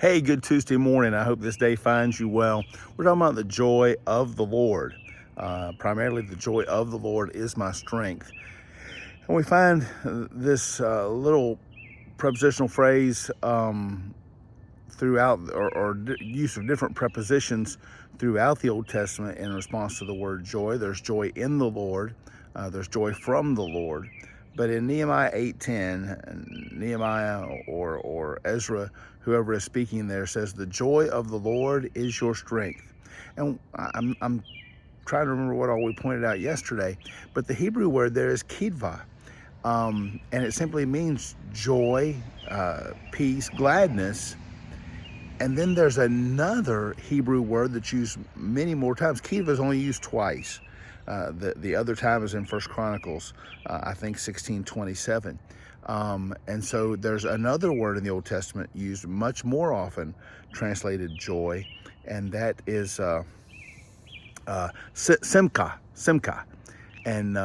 Hey, good Tuesday morning. I hope this day finds you well. We're talking about the joy of the Lord. Primarily, the joy of the Lord is my strength. And we find this little prepositional phrase throughout, or use of different prepositions throughout the Old Testament in response to the word joy. There's joy in the Lord, there's joy from the Lord. But in Nehemiah 8:10, Nehemiah or Ezra, whoever is speaking there, says, "The joy of the Lord is your strength." And I'm trying to remember what all we pointed out yesterday, but the Hebrew word there is kidva, and it simply means joy, peace, gladness. And then there's another Hebrew word that's used many more times. Kidva is only used twice. The other time is in First Chronicles, I think 16:27. And so there's another word in the Old Testament used much more often, translated joy, and that is simcha. Simcha. And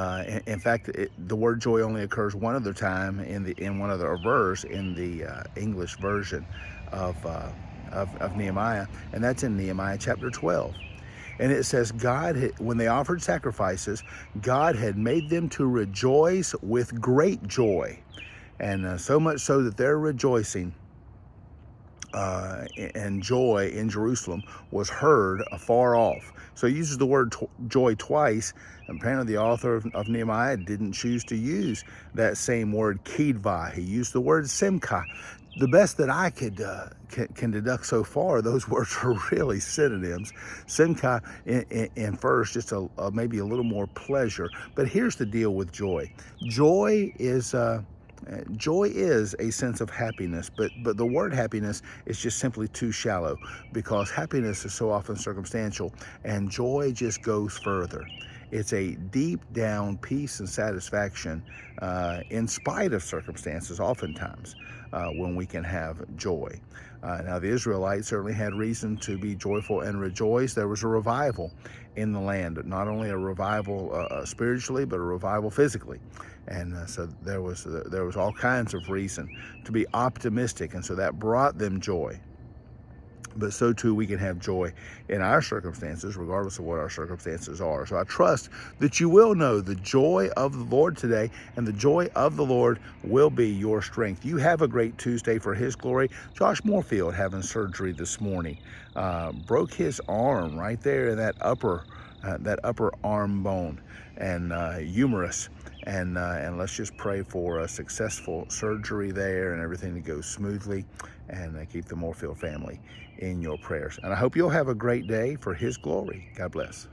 in fact, the word joy only occurs one other time in one other verse in the English version of, of Nehemiah, and that's in Nehemiah chapter 12. And it says, when they offered sacrifices, God had made them to rejoice with great joy, and so much so that their rejoicing and joy in Jerusalem was heard afar off. So he uses the word joy twice. Apparently the author of Nehemiah didn't choose to use that same word kidva. He used the word simcha. The best that I can deduct so far, those words are really synonyms. Simcha infers just maybe a little more pleasure. But here's the deal with joy. Joy is a sense of happiness, but the word happiness is just simply too shallow, because happiness is so often circumstantial, and joy just goes further. It's a deep down peace and satisfaction in spite of circumstances, oftentimes, when we can have joy. Now, the Israelites certainly had reason to be joyful and rejoice. There was a revival in the land, not only a revival spiritually, but a revival physically. And so there was all kinds of reason to be optimistic, and so that brought them joy. But so too we can have joy in our circumstances, regardless of what our circumstances are. So I trust that you will know the joy of the Lord today, and the joy of the Lord will be your strength. You have a great Tuesday for His glory. Josh Moorfield having surgery this morning, broke his arm right there in that upper arm bone and humerus. And let's just pray for a successful surgery there and everything to go smoothly, and keep the Moorfield family in your prayers. And I hope you'll have a great day for His glory. God bless.